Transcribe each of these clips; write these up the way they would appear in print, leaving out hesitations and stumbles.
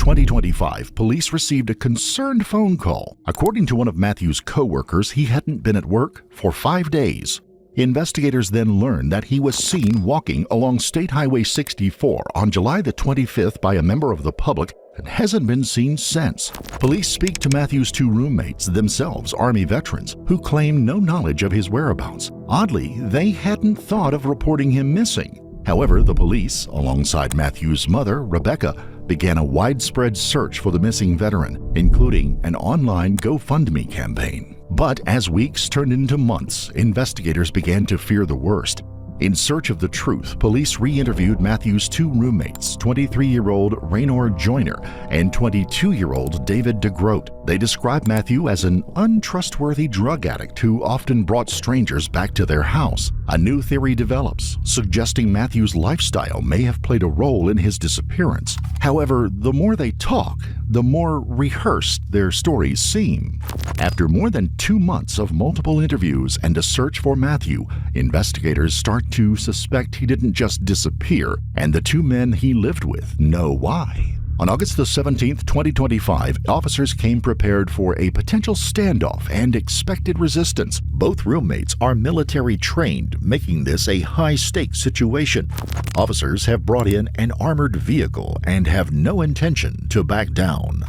2025, police received a concerned phone call. According to one of Matthew's co-workers, he hadn't been at work for 5 days. Investigators then learned that he was seen walking along State Highway 64 on July the 25th by a member of the public and hasn't been seen since. Police speak to Matthew's 2 roommates, themselves Army veterans, who claim no knowledge of his whereabouts. Oddly, they hadn't thought of reporting him missing. However, the police, alongside Matthew's mother, Rebecca, began a widespread search for the missing veteran, including an online GoFundMe campaign. But as weeks turned into months, investigators began to fear the worst. In search of the truth, police re-interviewed Matthew's 2 roommates, 23-year-old Raynor Joyner and 22-year-old David DeGroat. They described Matthew as an untrustworthy drug addict who often brought strangers back to their house. A new theory develops, suggesting Matthew's lifestyle may have played a role in his disappearance. However, the more they talk, the more rehearsed their stories seem. After more than 2 months of multiple interviews and a search for Matthew, investigators start to suspect he didn't just disappear, and the 2 men he lived with know why. On August the 17th, 2025, officers came prepared for a potential standoff and expected resistance. Both roommates are military trained, making this a high-stakes situation. Officers have brought in an armored vehicle and have no intention to back down.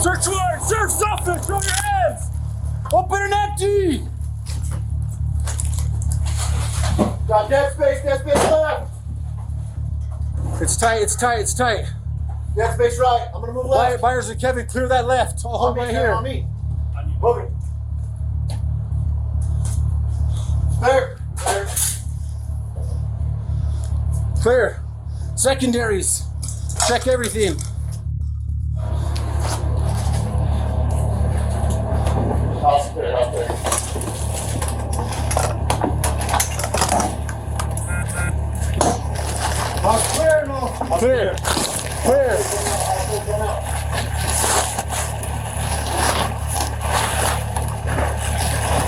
Search warrant! Search something! Show your hands! Open and empty! Got dead space left! It's tight, it's tight, it's tight. Dead space right. I'm gonna move left. Byers and Kevin, clear that left. I'll hold right here. On me. Moving. Clear. Clear. Secondaries. Check everything. House clear, house clear. House clear, no? Clear. Clear.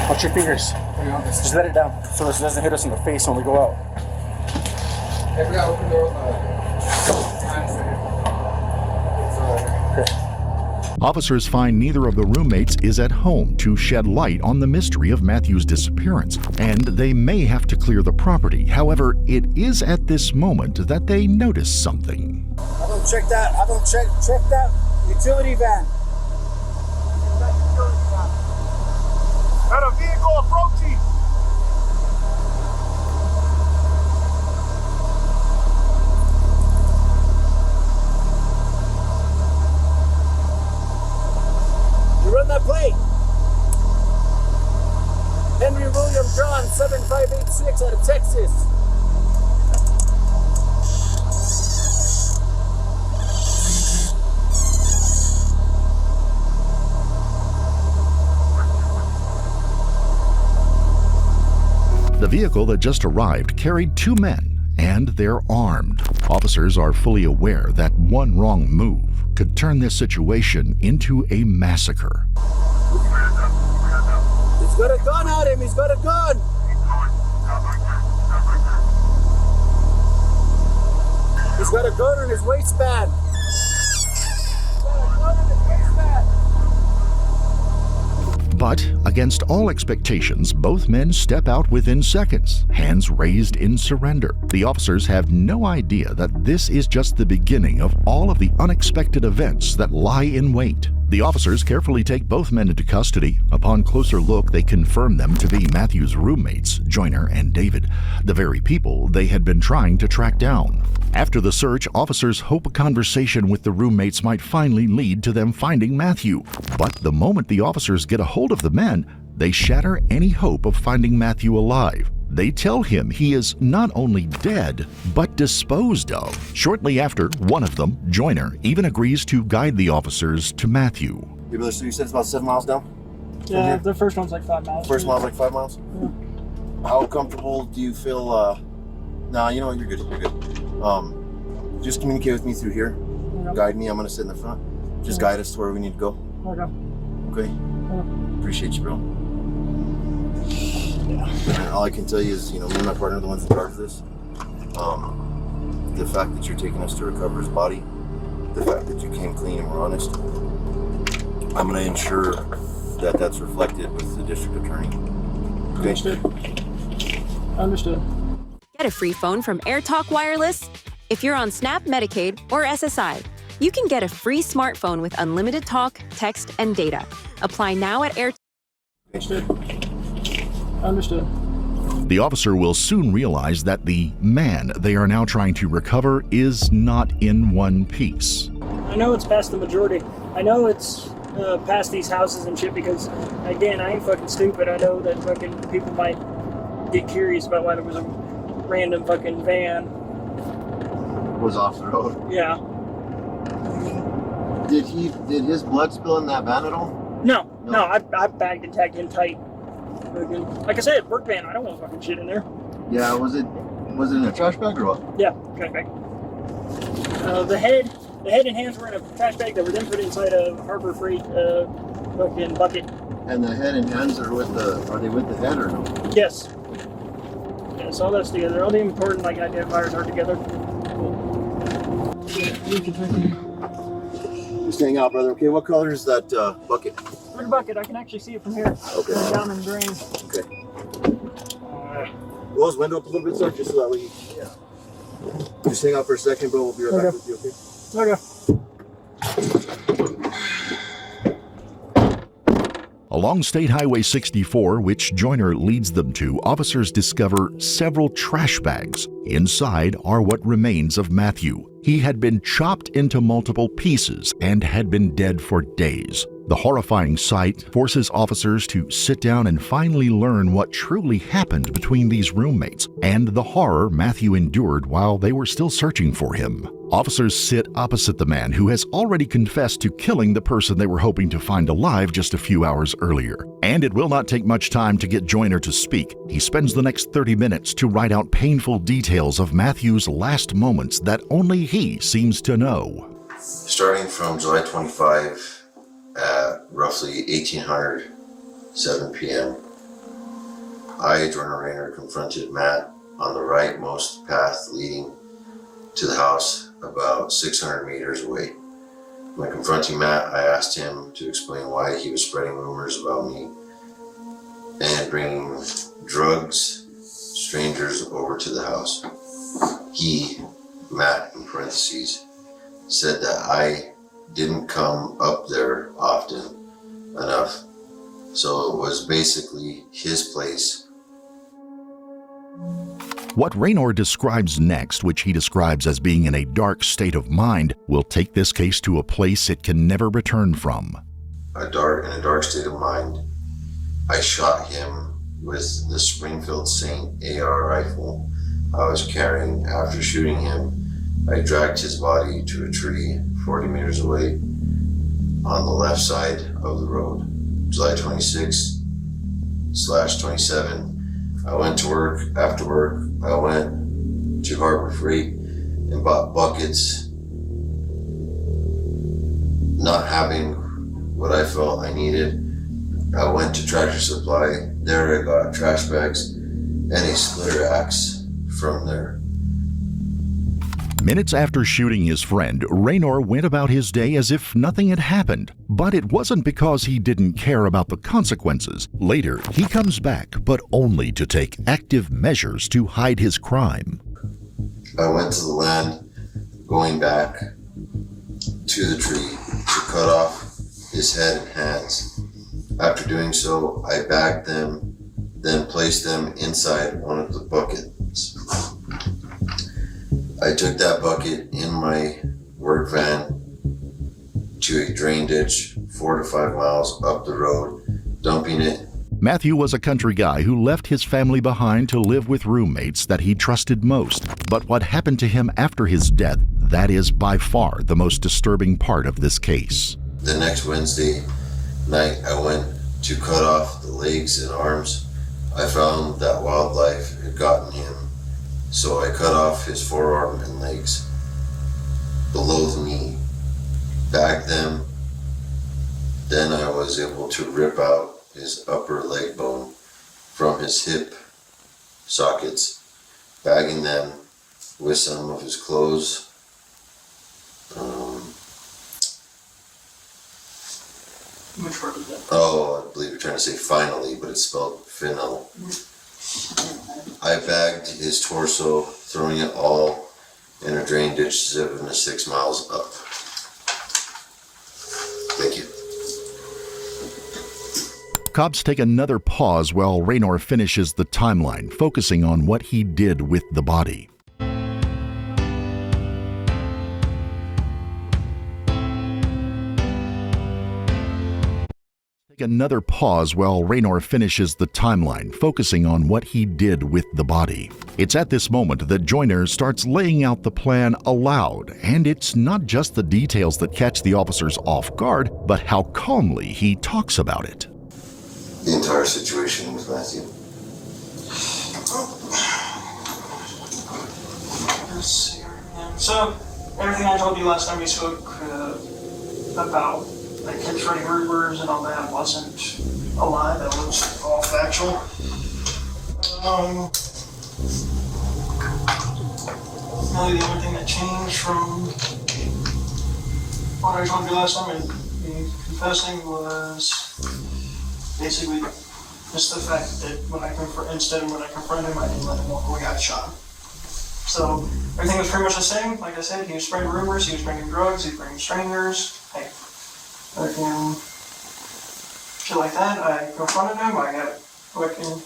Watch your fingers. Just let it down so this doesn't hit us in the face when we go out. Hey, we gotta open the door. Officers find neither of the roommates is at home to shed light on the mystery of Matthew's disappearance, and they may have to clear the property. However, it is at this moment that they notice something. I don't check that. Check that utility van. Got a vehicle approaching. You run that plate. Henry William John 7586 out of Texas. The vehicle that just arrived carried 2 men, and they're armed. Officers are fully aware that one wrong move could turn this situation into a massacre. He's got a gun at him. He's got a gun. He's got a gun in his waistband. But against all expectations, both men step out within seconds, hands raised in surrender. The officers have no idea that this is just the beginning of all of the unexpected events that lie in wait. The officers carefully take both men into custody. Upon closer look, they confirm them to be Matthew's roommates, Joyner and David, the very people they had been trying to track down. After the search, officers hope a conversation with the roommates might finally lead to them finding Matthew. But the moment the officers get a hold of the men, they shatter any hope of finding Matthew alive. They tell him he is not only dead, but disposed of. Shortly after, one of them, Joyner, even agrees to guide the officers to Matthew. So you said it's about 7 miles down? Yeah, the first one's like 5 miles. First mile's like 5 miles? Yeah. How comfortable do you feel, nah, you know what, you're good, you're good. Just communicate with me through here. Okay. Guide me. I'm gonna sit in the front. Just guide us to where we need to go. Okay. Okay. Appreciate you, bro. And all I can tell you is, me and my partner are the ones in charge of this. The fact that you're taking us to recover his body, the fact that you came clean and were honest, I'm gonna ensure that that's reflected with the district attorney. Okay? Understood. Get a free phone from AirTalk Wireless. If you're on SNAP, Medicaid, or SSI, you can get a free smartphone with unlimited talk, text, and data. Apply now at AirTalk. Understood. The officer will soon realize that the man they are now trying to recover is not in one piece. I know it's past the majority. I know it's past these houses and shit because, again, I ain't fucking stupid. I know that fucking people might get curious about why there was a random fucking van. Was off the road. Yeah. Did his blood spill in that van at all? No. I bagged and tagged him tight. Fucking, like I said, work van. I don't want fucking shit in there. Yeah, was it in a trash bag or what? Yeah, trash bag. The head and hands were in a trash bag that were then put inside a Harbor Freight fucking bucket. And the head and hands are they with the head or no? Yes. Yes, all that's together. All the important identifiers are together. Just hang out, brother. Okay, what color is that bucket? Red bucket. I can actually see it from here. Okay. Down in the drain. Okay. Roll his window up a little bit, sir, just so that way. Yeah. Just hang out for a second, bro. We'll be right back with you. Okay. Along State Highway 64, which Joyner leads them to, officers discover several trash bags. Inside are what remains of Matthew. He had been chopped into multiple pieces and had been dead for days. The horrifying sight forces officers to sit down and finally learn what truly happened between these roommates and the horror Matthew endured while they were still searching for him. Officers sit opposite the man who has already confessed to killing the person they were hoping to find alive just a few hours earlier. And it will not take much time to get Joyner to speak. He spends the next 30 minutes to write out painful details of Matthew's last moments that only he seems to know. Starting from July 25 at roughly 1800, 7 p.m., I, Joyner Rayner, confronted Matt on the rightmost path leading to the house about 600 meters away. When confronting Matt, I asked him to explain why he was spreading rumors about me and bringing drugs, strangers over to the house. He, Matt in parentheses, said that I didn't come up there often enough, so it was basically his place. What Raynor describes next, which he describes as being in a dark state of mind, will take this case to a place it can never return from. In a dark state of mind, I shot him with the Springfield Saint AR rifle I was carrying. After shooting him, I dragged his body to a tree 40 meters away on the left side of the road. July 26/27, I went to work. After work, I went to Harbor Freight and bought buckets. Not having what I felt I needed, I went to Tractor Supply. There I got trash bags and a splitter axe from there. Minutes after shooting his friend, Raynor went about his day as if nothing had happened. But it wasn't because he didn't care about the consequences. Later, he comes back, but only to take active measures to hide his crime. I went to the land, going back to the tree to cut off his head and hands. After doing so, I bagged them, then placed them inside one of the buckets. I took that bucket in my work van to a drain ditch 4 to 5 miles up the road, dumping it. Matthew was a country guy who left his family behind to live with roommates that he trusted most. But what happened to him after his death, that is by far the most disturbing part of this case. The next Wednesday night, I went to cut off the legs and arms. I found that wildlife had gotten him, so I cut off his forearm and legs. below the knee, bagged them. Then I was able to rip out his upper leg bone from his hip sockets, bagging them with some of his clothes. Which word was that? Oh, I believe you're trying to say finally, but it's spelled final. I bagged his torso, throwing it all in a drain ditch 7 to 6 miles up. Thank you. Cops take another pause while Raynor finishes the timeline, focusing on what he did with the body. Another pause while Raynor finishes the timeline, focusing on what he did with the body. It's at this moment that Joyner starts laying out the plan aloud, and it's not just the details that catch the officers off guard, but how calmly he talks about it. The entire situation with Matthew. Let's see. So, everything I told you last time we spoke about like him spreading rumors and all that wasn't a lie, that was all factual. Really the only thing that changed from what I told you last time and me confessing was basically just the fact that when I confronted him, I didn't let him walk away, I shot him. So everything was pretty much the same. Like I said, he was spreading rumors, he was bringing drugs, he was bringing strangers. Fucking shit like that. I confronted him. I got fucking,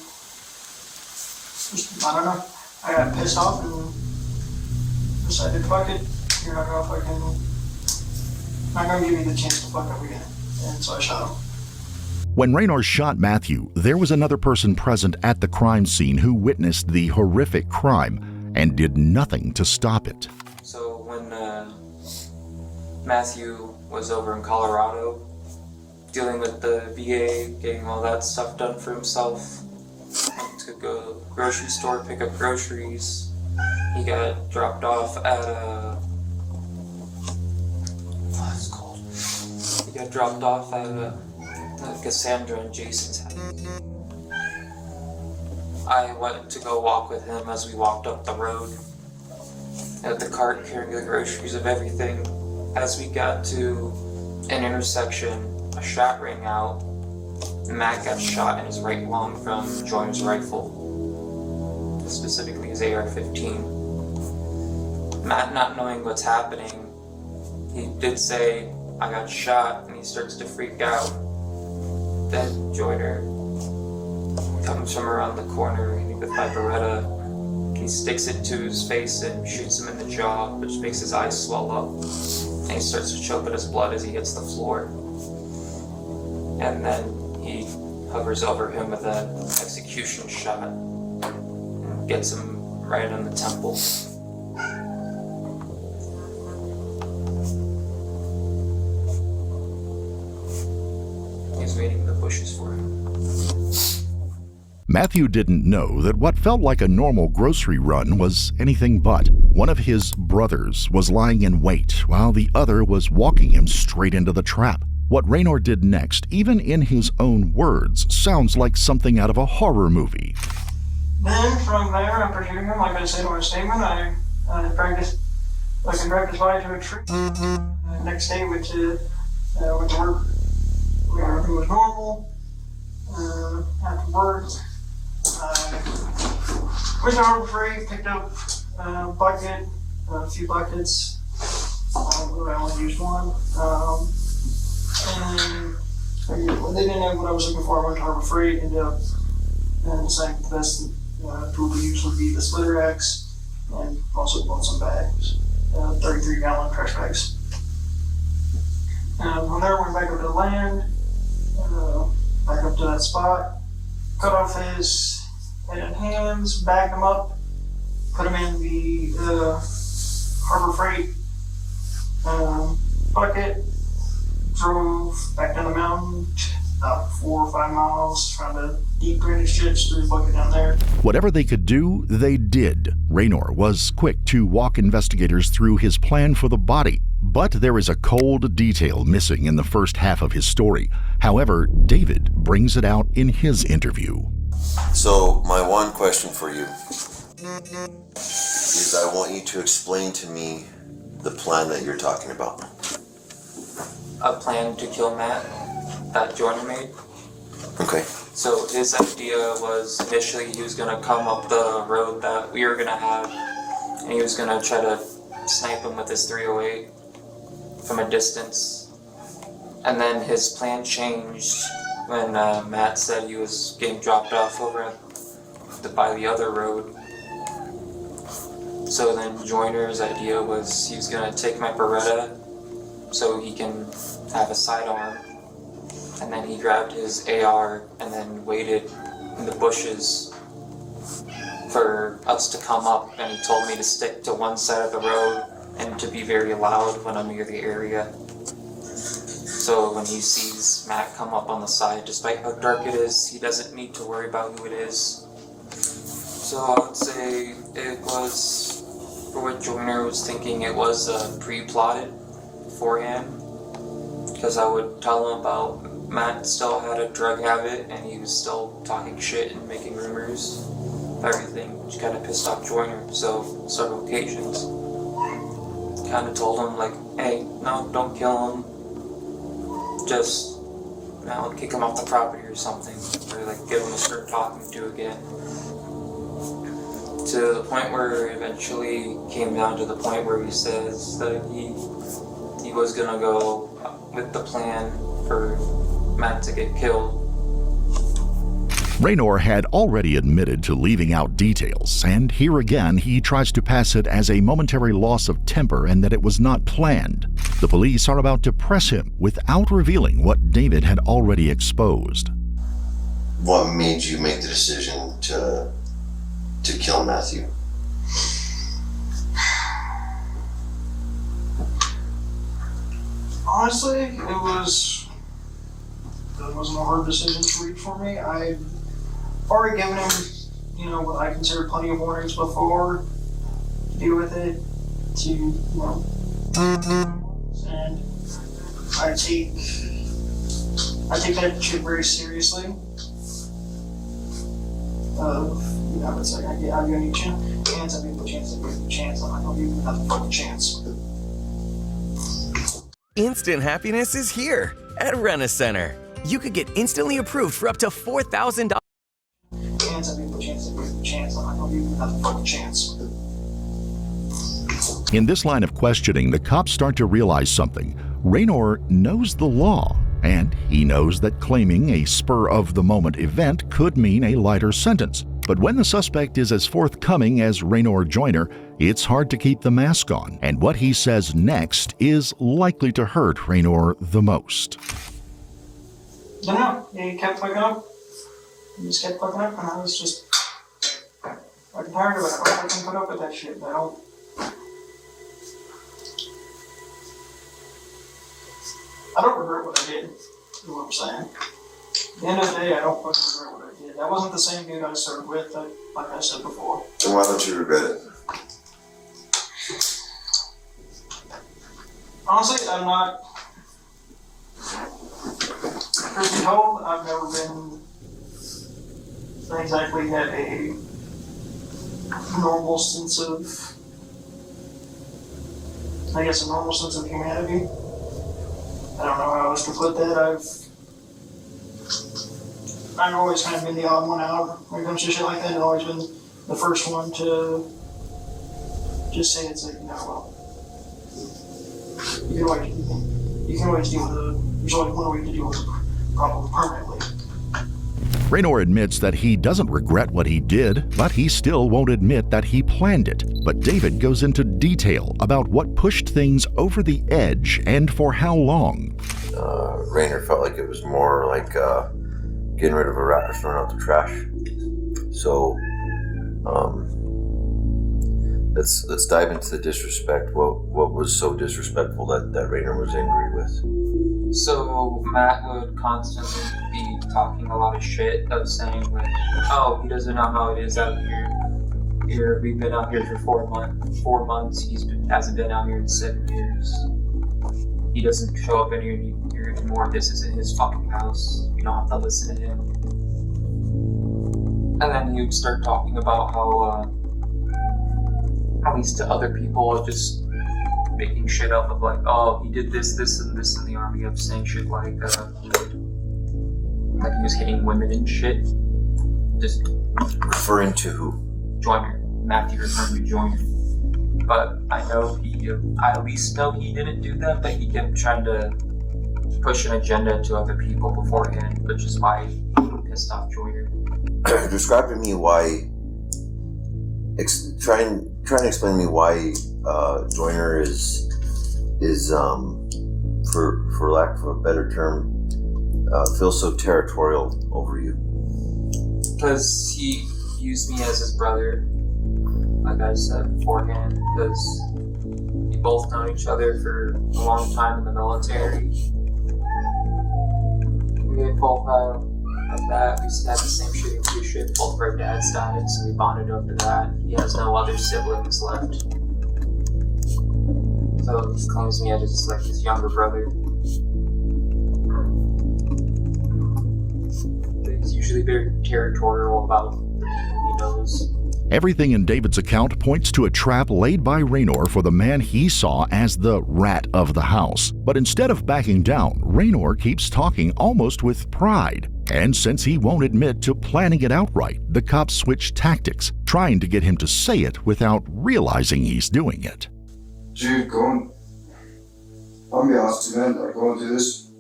I don't know. I got pissed off and decided, fuck it. You're not gonna give me the chance to fuck up again. And so I shot him. When Raynor shot Matthew, there was another person present at the crime scene who witnessed the horrific crime and did nothing to stop it. So when Matthew was over in Colorado dealing with the VA, getting all that stuff done for himself, went to go to the grocery store, pick up groceries. He got dropped off at what's it called? He got dropped off at Cassandra and Jason's house. I went to go walk with him as we walked up the road at the cart carrying the groceries of everything. As we got to an intersection, a shot rang out. Matt got shot in his right lung from Joyner's rifle, specifically his AR-15. Matt, not knowing what's happening, he did say, "I got shot," and he starts to freak out. Then Joyner comes from around the corner with my Beretta. He sticks it to his face and shoots him in the jaw, which makes his eyes swell up. And he starts to choke at his blood as he hits the floor. And then he hovers over him with an execution shot and gets him right on the temple. He's waiting in the bushes for him. Matthew didn't know that what felt like a normal grocery run was anything but. One of his brothers was lying in wait, while the other was walking him straight into the trap. What Raynor did next, even in his own words, sounds like something out of a horror movie. Then from there, after shooting him, like I said in my statement, I dragged his body to a tree. Next day, went to work. Everything was normal. After work, I went to Harbor Freight, picked up a bucket, a few buckets. I only used one. And they didn't know what I was looking for. I went to Harbor Freight, ended up deciding the best tool to use would be the splitter axe, and also bought some bags, 33-gallon trash bags. From there, went back up to the land, back up to that spot, cut off his head and hands, bagged him up, put him in the Harbor Freight bucket, drove back down the mountain about 4 or 5 miles, trying to deep drainage ditch through the bucket down there. Whatever they could do, they did. Raynor was quick to walk investigators through his plan for the body, but there is a cold detail missing in the first half of his story. However, David brings it out in his interview. So, my one question for you is I want you to explain to me the plan that you're talking about. A plan to kill Matt that Joyner made. Okay. So his idea was initially he was gonna come up the road that we were gonna have, and he was gonna try to snipe him with his 308 from a distance. And then his plan changed when Matt said he was getting dropped off over by the other road. So then Joyner's idea was he was gonna take my Beretta so he can have a sidearm, and then he grabbed his AR and then waited in the bushes for us to come up, and he told me to stick to one side of the road and to be very loud when I'm near the area. So when he sees Matt come up on the side, despite how dark it is, he doesn't need to worry about who it is. So I would say it was, for what Joyner was thinking, it was pre-plotted beforehand, because I would tell him about Matt still had a drug habit and he was still talking shit and making rumors of everything, which kind of pissed off Joyner. So several occasions, kind of told him like, hey, no, don't kill him, just kick him off the property or something, or like give him a start talking to again. To the point where it eventually came down to the point where he says that he was gonna go with the plan for Matt to get killed. Raynor had already admitted to leaving out details, and here again he tries to pass it as a momentary loss of temper and that it was not planned. The police are about to press him without revealing what David had already exposed. What made you make the decision to kill Matthew? Honestly, it wasn't a hard decision to reach for me. I've already given him, what I consider plenty of warnings before to deal with it, and I take that shit very seriously. It's like I'll give you a chance, I'll give you a chance, I'll give you a chance, I'm not gonna give you another fucking chance. Instant happiness is here at Rent-A-Center. You could get instantly approved for up to $4,000. Chance, I'll give you a chance, I'll give you a chance, I'm not gonna give you another fucking chance. In this line of questioning, the cops start to realize something. Raynor knows the law, and he knows that claiming a spur-of-the-moment event could mean a lighter sentence. But when the suspect is as forthcoming as Raynor Joyner, it's hard to keep the mask on, and what he says next is likely to hurt Raynor the most. No, he kept fucking up. He just kept fucking up, and I was just fucking tired of it. I can put up with that shit. I don't regret what I did, is what I'm saying. At the end of the day, I don't fucking regret what I did. That wasn't the same dude I started with, like I said before. So why don't you regret it? Honestly, I'm not. Truth be told, I've never been exactly had a normal sense of, a normal sense of humanity. I don't know how else to put that. I've always kind of been the odd one out when it comes to shit like that. I've always been the first one to just say it's like, well, you can always deal with it. There's only one way to deal with the problem permanently. Raynor admits that he doesn't regret what he did, but he still won't admit that he planned it. But David goes into detail about what pushed things over the edge and for how long. Raynor felt like it was more like getting rid of a rat or throwing out the trash. So let's dive into the disrespect. What was so disrespectful that Raynor was angry with? So Matt would constantly talking a lot of shit of saying like, oh, he doesn't know how it is out here. We've been out here for 4 months. Hasn't been out here in 7 years. He doesn't show up here anymore. This isn't his fucking house. You don't have to listen to him. And then he'd start talking about how at least to other people, just making shit up of like, oh, he did this, and this in the army, of saying shit like he was hitting women and shit. Just Referring to who? Joyner. Matthew referring to Joyner. But I at least know he didn't do that, but he kept trying to push an agenda to other people beforehand, which is why he pissed off Joyner. Describe to me why. Try and explain to me why Joyner is for lack of a better term, feels so territorial over you. Because he used me as his brother, like I said beforehand, because we both known each other for a long time in the military. We both have that. We had the same shitty leadership. Both of our dads died, so we bonded over that. He has no other siblings left. So he claims me as like his younger brother. He's usually very territorial about the people he knows. Everything in David's account points to a trap laid by Raynor for the man he saw as the rat of the house. But instead of backing down, Raynor keeps talking almost with pride. And since he won't admit to planning it outright, the cops switch tactics, trying to get him to say it without realizing he's doing it. Dude, I'll be honest with you, man, like going through this,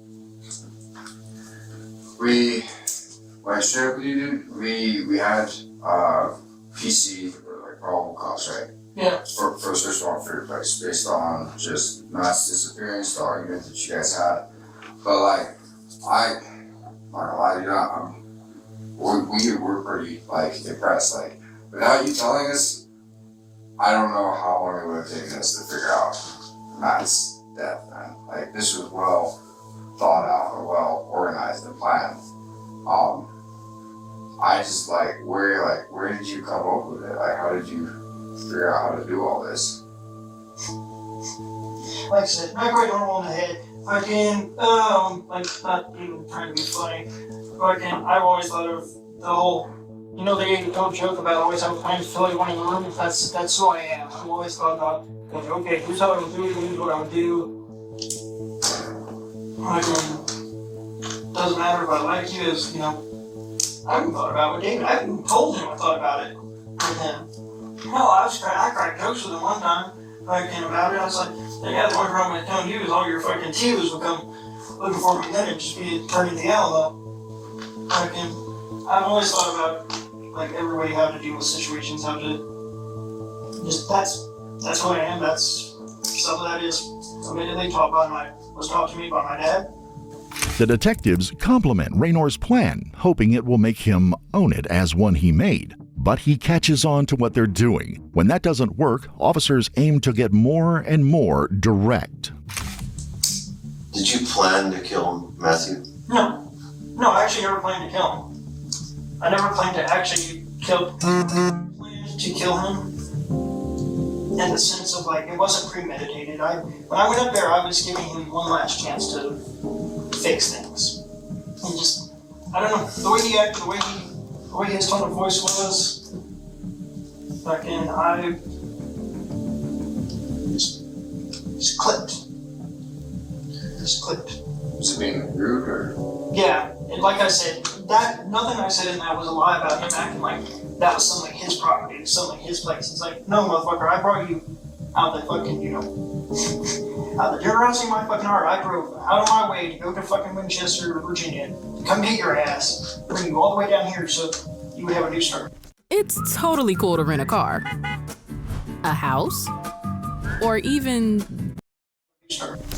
when I shared with you, dude, we had PC, or like probable cause, right? Yeah. For a search warrant for your place, based on just mass disappearance, the argument that you guys had. But like, I'm not gonna lie to you, we're pretty like impressed. Like, without you telling us, I don't know how long it would have taken us to figure out Matt's death, man. Like, this was well thought out or well organized and planned. I just where did you come up with it? Like, how did you figure out how to do all this? Like I said, not quite normal in the head. Fucking, like, not even trying to be funny. Fucking, I've always thought of the whole, the old joke about always have a plan to fill everyone in the room. That's who I am. I've always thought about, okay, here's how I would do it, here's what I would do. Doesn't matter if I like you, as, I haven't thought about it with David. I haven't even told him I thought about it with him. Hell, I cracked jokes with him one time, fucking about it. I was like, yeah, the only problem with telling you is all your fucking Tilas will come looking for me then and just be turning the Alamo. Fucking, I've always thought about, like, everybody how to deal with situations, how to, just, that's who I am, that's, some of that is admittedly was taught to me by my dad. The detectives compliment Raynor's plan, hoping it will make him own it as one he made. But he catches on to what they're doing. When that doesn't work, officers aim to get more and more direct. Did you plan to kill Matthew? No, I actually never planned to kill him. I never planned to actually kill him. In the sense of, like, it wasn't premeditated. When I went up there, I was giving him one last chance to fix things. And just, I don't know, the way he acted, the way his tone of voice was, fucking, I just clicked. Just clicked. Was it being rude or? Yeah, and like I said, nothing I said in that was a lie about him acting like that was something like his property, something like his place. It's like, no, motherfucker, I brought you out the fucking, out the generosity of my fucking heart. I drove out of my way to go to fucking Winchester, Virginia, to come get your ass, bring you all the way down here so you would have a new start. It's totally cool to rent a car, a house, or even...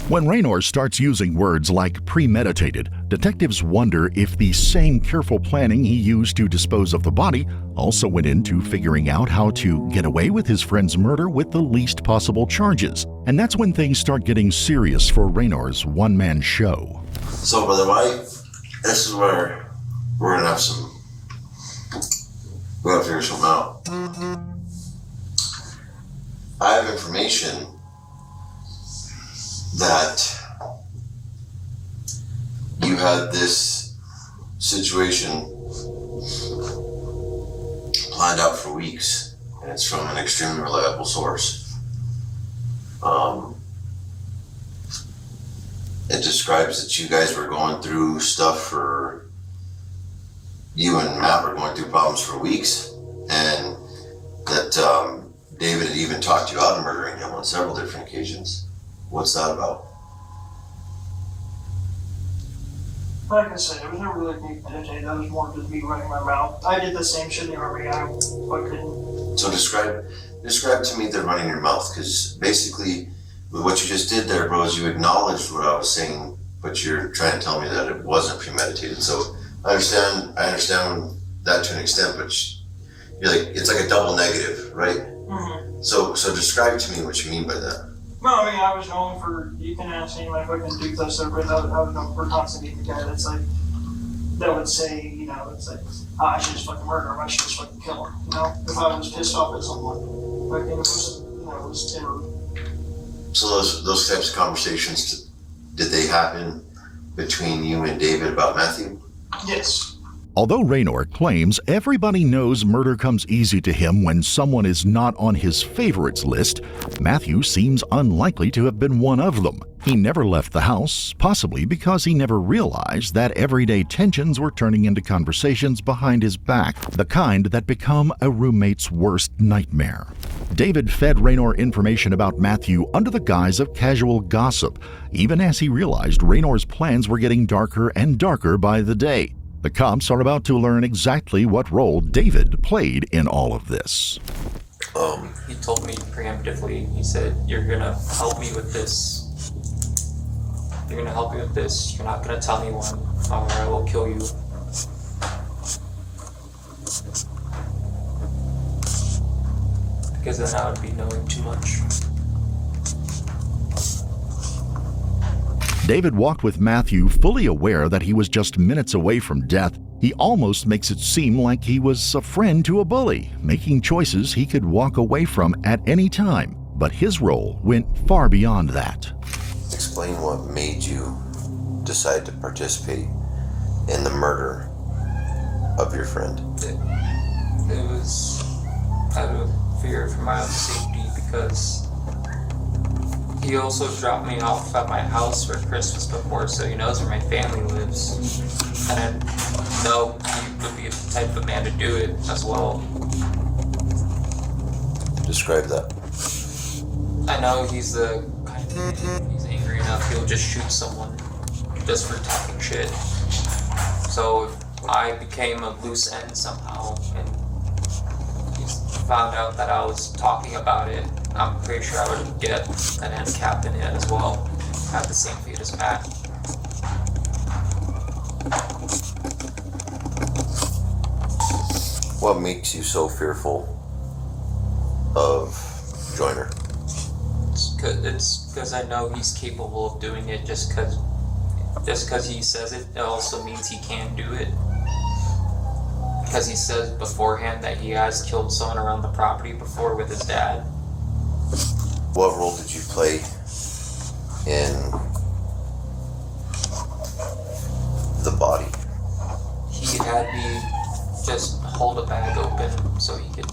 When Raynor starts using words like premeditated, detectives wonder if the same careful planning he used to dispose of the body also went into figuring out how to get away with his friend's murder with the least possible charges. And that's when things start getting serious for Raynor's one-man show. So, Brother Mike, this is where we're gonna have we gotta figure something out. I have information that you had this situation planned out for weeks, and it's from an extremely reliable source. It describes that you guys were going through stuff for, you and Matt were going through problems for weeks, and that David had even talked you out of murdering him on several different occasions. What's that about? Like I said, it was never really premeditated. That was more just me running my mouth. I did the same shit every guy fucking. So describe to me the running your mouth, because basically with what you just did there, bro, is you acknowledged what I was saying, but you're trying to tell me that it wasn't premeditated. So I understand that to an extent, but you're like, it's like a double negative, right? Mm-hmm. So describe to me what you mean by that. No, I mean, I was known for, you can ask any of my fucking dudes I served with, I was known for constantly being the guy that's like, that would say, you know, it's like, I should just fucking murder him, I should just fucking kill him, you know? If I was pissed off at someone, like, it was, you know, it was terror. So those types of conversations, did they happen between you and David about Matthew? Yes. Although Raynor claims everybody knows murder comes easy to him when someone is not on his favorites list, Matthew seems unlikely to have been one of them. He never left the house, possibly because he never realized that everyday tensions were turning into conversations behind his back, the kind that become a roommate's worst nightmare. David fed Raynor information about Matthew under the guise of casual gossip, even as he realized Raynor's plans were getting darker and darker by the day. The cops are about to learn exactly what role David played in all of this. He told me preemptively, he said, you're gonna help me with this. You're gonna help me with this. You're not gonna tell anyone, or I will kill you. Because then I would be knowing too much. David walked with Matthew fully aware that he was just minutes away from death. He almost makes it seem like he was a friend to a bully, making choices he could walk away from at any time. But his role went far beyond that. Explain what made you decide to participate in the murder of your friend. It was out of fear for my own safety, because he also dropped me off at my house for Christmas before, so he knows where my family lives. And I know he would be the type of man to do it as well. Describe that. I know he's the kind of man, he's angry enough, he'll just shoot someone just for talking shit. So if I became a loose end somehow and he found out that I was talking about it, I'm pretty sure I would get an end cap in it as well. Have the same fate as Matt. What makes you so fearful of Joyner? It's because I know he's capable of doing it. Just because he says it, it also means he can do it. Because he says beforehand that he has killed someone around the property before with his dad. What role did you play in the body? He had me just hold a bag open so he could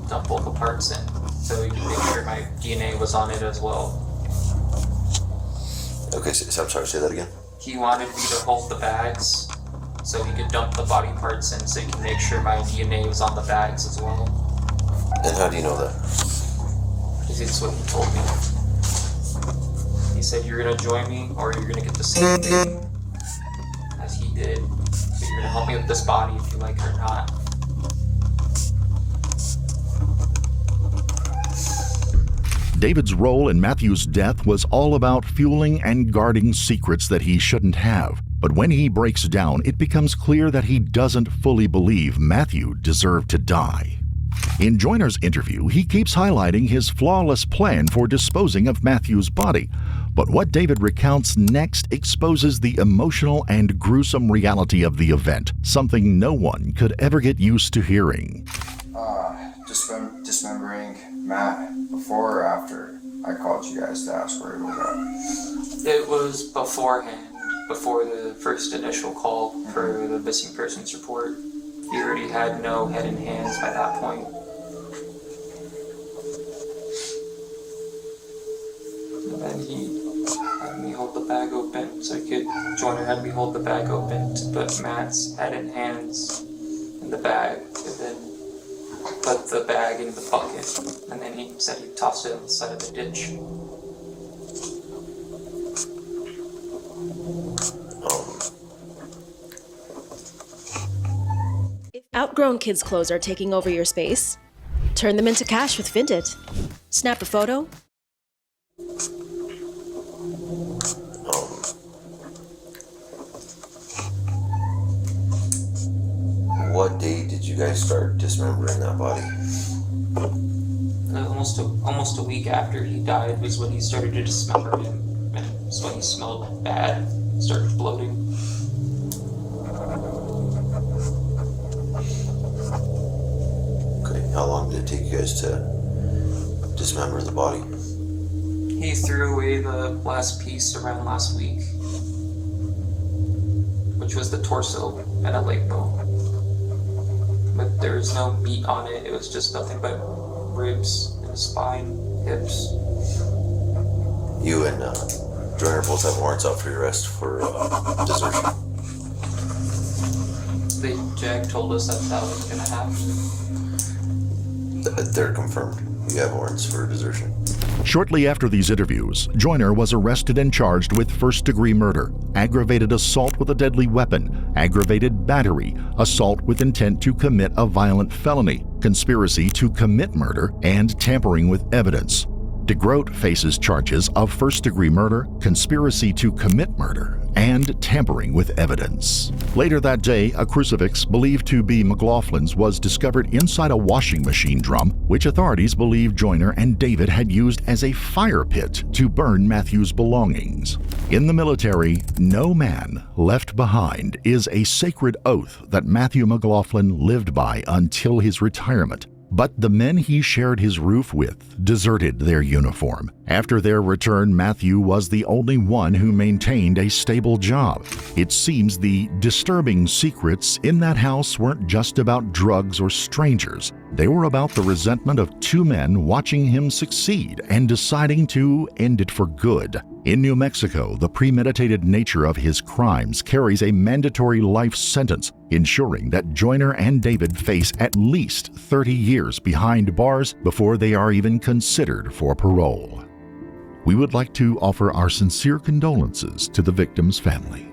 dump all the parts in, so he could make sure my DNA was on it as well. Okay, so I'm sorry, say that again. He wanted me to hold the bags so he could dump the body parts in, so he could make sure my DNA was on the bags as well. And how do you know that? Because it's what he told me. He said, you're gonna join me, or you're gonna get the same thing as he did. So you're gonna help me with this body if you like it or not. David's role in Matthew's death was all about fueling and guarding secrets that he shouldn't have. But when he breaks down, it becomes clear that he doesn't fully believe Matthew deserved to die. In Joyner's interview, he keeps highlighting his flawless plan for disposing of Matthew's body. But what David recounts next exposes the emotional and gruesome reality of the event, something no one could ever get used to hearing. Dismembering Matt before or after I called you guys to ask where he was at? It was beforehand, before the first initial call for the missing persons report. He already had no head and hands by that point. And then he had me hold the bag open, Joyner had me hold the bag open to put Matt's head and hands in the bag, and then put the bag in the bucket, and then he said he tossed it on the side of the ditch. If outgrown kids' clothes are taking over your space, turn them into cash with Vinted. Snap a photo. What date did you guys start dismembering that body? Almost a week after he died was when he started to dismember him, and it was when he smelled bad, started bloating. Okay, how long did it take you guys to dismember the body? He threw away the last piece around last week, which was the torso and a leg bone. But there was no meat on it, it was just nothing but ribs and a spine, hips. You and Joyner both have warrants out for your arrest for desertion. The JAG told us that was gonna happen. They're confirmed. You have warrants for desertion. Shortly after these interviews, Joyner was arrested and charged with first-degree murder, aggravated assault with a deadly weapon, aggravated battery, assault with intent to commit a violent felony, conspiracy to commit murder, and tampering with evidence. DeGroat faces charges of first-degree murder, conspiracy to commit murder, and tampering with evidence. Later that day, a crucifix believed to be McLaughlin's was discovered inside a washing machine drum, which authorities believe Joyner and David had used as a fire pit to burn Matthew's belongings. In the military, no man left behind is a sacred oath that Matthew McLaughlin lived by until his retirement. But the men he shared his roof with deserted their uniform. After their return, Matthew was the only one who maintained a stable job. It seems the disturbing secrets in that house weren't just about drugs or strangers. They were about the resentment of two men watching him succeed and deciding to end it for good. In New Mexico, the premeditated nature of his crimes carries a mandatory life sentence, ensuring that Joyner and David face at least 30 years behind bars before they are even considered for parole. We would like to offer our sincere condolences to the victim's family.